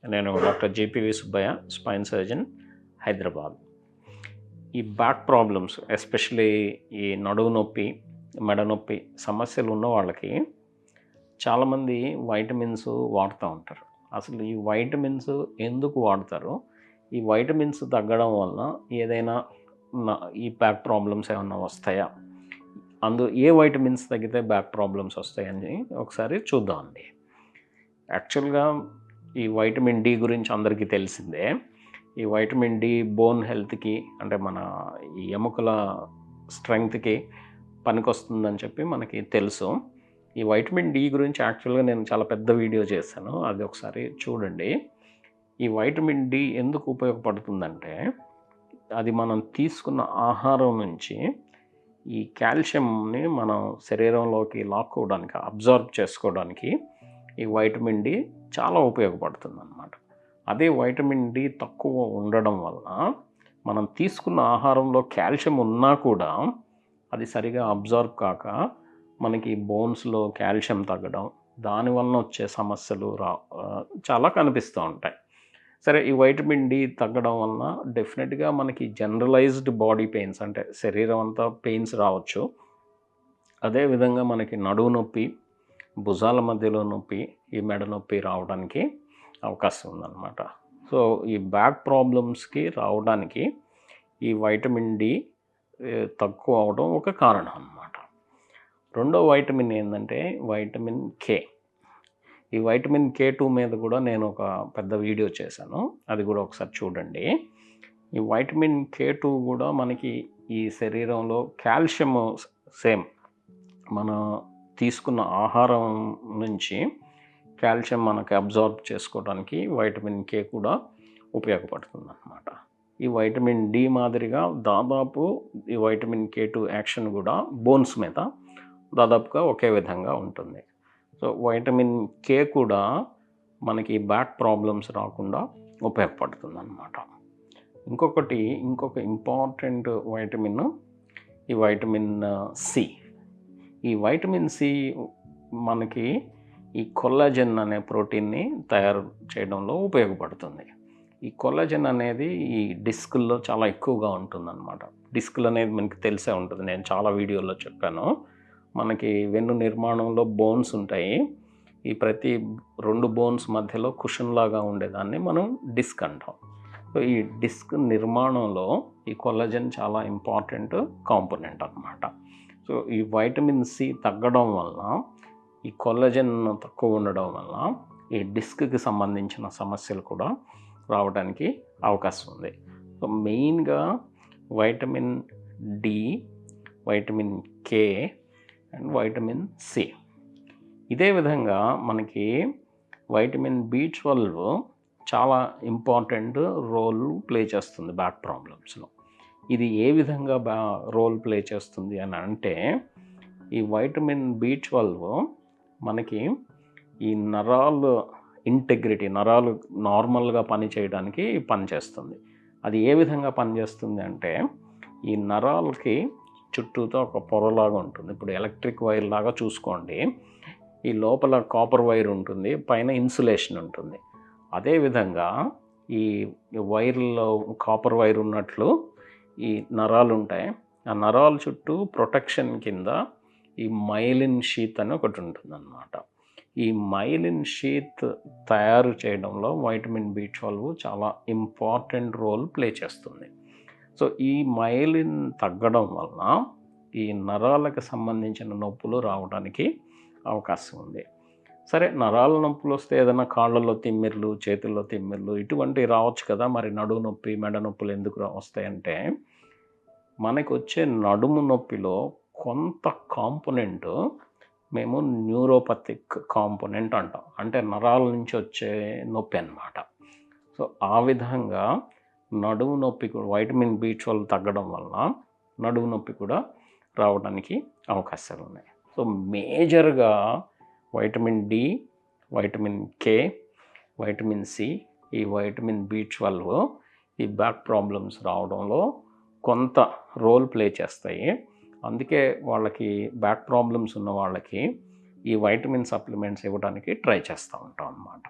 నేను doctor GPV Subbaiah, spine surgeon, Hyderabad. ఈ back problems especially ఈ నడుము నొప్పి, మెడ నొప్పి సమస్యలు ఉన్న వాళ్ళకి చాలామంది వైటమిన్స్ వాడుతూ ఉంటారు. అసలు ఈ వైటమిన్స్ ఎందుకు వాడతారు? ఈ వైటమిన్స్ తగ్గడం వలన ఏదైనా ఈ బ్యాక్ ప్రాబ్లమ్స్ ఏమన్నా వస్తాయా? ఏ వైటమిన్స్ తగ్గితే బ్యాక్ ప్రాబ్లమ్స్ వస్తాయని ఒకసారి చూద్దామండి. యాక్చువల్గా ఈ వైటమిన్ డి గురించి అందరికీ తెలిసిందే. ఈ వైటమిన్ డి బోన్ హెల్త్కి, అంటే మన ఈ ఎముకల స్ట్రెంగ్త్కి పనికొస్తుందని చెప్పి మనకి తెలుసు. ఈ వైటమిన్ డి గురించి యాక్చువల్గా నేను చాలా పెద్ద వీడియో చేశాను, అది ఒకసారి చూడండి. ఈ వైటమిన్ డి ఎందుకు ఉపయోగపడుతుందంటే, అది మనం తీసుకున్న ఆహారం నుంచి ఈ కాల్షియంని మనం శరీరంలోకి లాక్కోవడానికి, అబ్జార్బ్ చేసుకోవడానికి ఈ వైటమిన్ డి చాలా ఉపయోగపడుతుంది అన్నమాట. అదే వైటమిన్ డి తక్కువ ఉండడం వలన మనం తీసుకున్న ఆహారంలో కాల్షియం ఉన్నా కూడా అది సరిగా అబ్జార్బ్ కాక మనకి బోన్స్లో కాల్షియం తగ్గడం, దానివల్ల వచ్చే సమస్యలు చాలా కనిపిస్తూ ఉంటాయి. సరే, ఈ వైటమిన్ డి తగ్గడం వలన డెఫినెట్గా మనకి జనరలైజ్డ్ బాడీ పెయిన్స్, అంటే శరీరం అంతా పెయిన్స్ రావచ్చు. అదేవిధంగా మనకి నడుము నొప్పి, భుజాల మధ్యలో నొప్పి, ఈ మెడ నొప్పి రావడానికి అవకాశం ఉందన్నమాట. సో ఈ బ్యాక్ ప్రాబ్లమ్స్కి రావడానికి ఈ వైటమిన్ డి తక్కువ అవడం ఒక కారణం అన్నమాట. రెండో వైటమిన్ ఏంటంటే వైటమిన్ కే. ఈ వైటమిన్ K2 మీద కూడా నేను ఒక పెద్ద వీడియో చేశాను, అది కూడా ఒకసారి చూడండి. ఈ వైటమిన్ K2 కూడా మనకి ఈ శరీరంలో కాల్షియం సేమ్ మనం తీసుకున్న ఆహారం నుంచి కాల్షియం మనకి అబ్జార్బ్ చేసుకోవడానికి వైటమిన్ K కూడా ఉపయోగపడుతుంది అన్నమాట. ఈ వైటమిన్ డి మాదిరిగా దాదాపు ఈ వైటమిన్ K2 యాక్షన్ కూడా బోన్స్ మీద దాదాపుగా ఒకే విధంగా ఉంటుంది. సో వైటమిన్ కే కూడా మనకి బ్యాక్ ప్రాబ్లమ్స్ రాకుండా ఉపయోగపడుతుంది అన్నమాట. ఇంకొక ఇంపార్టెంట్ వైటమిన్ ఈ వైటమిన్ సి. ఈ వైటమిన్ సి మనకి ఈ కొల్లాజెన్ అనే ప్రోటీన్ని తయారు చేయడంలో ఉపయోగపడుతుంది. ఈ కొల్లాజెన్ అనేది ఈ డిస్కుల్లో చాలా ఎక్కువగా ఉంటుందన్నమాట. డిస్కులు అనేది మనకి తెలిసే ఉంటుంది, నేను చాలా వీడియోలో చెప్పాను. మనకి వెన్ను నిర్మాణంలో బోన్స్ ఉంటాయి. ఈ ప్రతి 2 బోన్స్ మధ్యలో కుషన్ లాగా ఉండేదాన్ని మనం డిస్క్ అంటాం. సో ఈ డిస్క్ నిర్మాణంలో ఈ కొల్లాజెన్ చాలా ఇంపార్టెంట్ కాంపోనెంట్ అన్నమాట. సో ఈ వైటమిన్ సి తగ్గడం వలన, ఈ కొల్లాజెన్ తక్కువ ఉండడం వలన ఈ డిస్క్కి సంబంధించిన సమస్యలు కూడా రావడానికి అవకాశం ఉంది. సో మెయిన్గా vitamin D, vitamin K and vitamin C. ఇదే విధంగా మనకి వైటమిన్ B12 చాలా ఇంపార్టెంట్ రోల్ ప్లే చేస్తుంది బ్యాక్ ప్రాబ్లమ్స్లో. ఇది ఏ విధంగా రోల్ ప్లే చేస్తుంది అని అంటే, ఈ వైటమిన్ B12 మనకి ఈ నరాలు ఇంటెగ్రిటీ, నరాలు నార్మల్గా పనిచేయడానికి పనిచేస్తుంది. అది ఏ విధంగా పనిచేస్తుంది అంటే, ఈ నరాలకి చుట్టూతో ఒక పొరలాగా ఉంటుంది. ఇప్పుడు ఎలక్ట్రిక్ వైర్ లాగా చూసుకోండి, ఈ లోపల కాపర్ వైర్ ఉంటుంది, పైన ఇన్సులేషన్ ఉంటుంది. అదేవిధంగా ఈ వైర్లో కాపర్ వైర్ ఉన్నట్లు ఈ నరాలు ఉంటాయి. ఆ నరాల చుట్టూ ప్రొటెక్షన్ కింద ఈ మైలిన్ షీత్ అని ఒకటి ఉంటుంది అన్నమాట. ఈ మైలిన్ షీత్ తయారు చేయడంలో వైటమిన్ B12 చాలా ఇంపార్టెంట్ రోల్ ప్లే చేస్తుంది. సో ఈ మైలిన్ తగ్గడం వలన ఈ నరాలకు సంబంధించిన నొప్పులు రావడానికి అవకాశం ఉంది. సరే, నరాల నొప్పులు వస్తే ఏదైనా కాళ్ళలో తిమ్మిర్లు, చేతుల్లో తిమ్మిర్లు ఇటువంటివి రావచ్చు కదా. మరి నడుము నొప్పి, మెడ నొప్పులు ఎందుకు వస్తాయంటే, మనకు వచ్చే నడుము నొప్పిలో కొంత కాంపోనెంట్ మేము న్యూరోపతిక్ కాంపోనెంట్ అంటాం, అంటే నరాల నుంచి వచ్చే నొప్పి అన్నమాట. సో ఆ విధంగా నడుము నొప్పి కూడా వైటమిన్ B12 తగ్గడం వలన నడుము నొప్పి కూడా రావడానికి అవకాశాలు ఉన్నాయి. సో మేజర్గా vitamin D, vitamin K, vitamin C, ఈ వైటమిన్ B12 ఈ బ్యాక్ ప్రాబ్లమ్స్ రావడంలో కొంత రోల్ ప్లే చేస్తాయి. అందుకే వాళ్ళకి బ్యాక్ ప్రాబ్లమ్స్ ఉన్న వాళ్ళకి ఈ వైటమిన్ సప్లిమెంట్స్ ఇవ్వడానికి ట్రై చేస్తూ ఉంటాం అన్నమాట.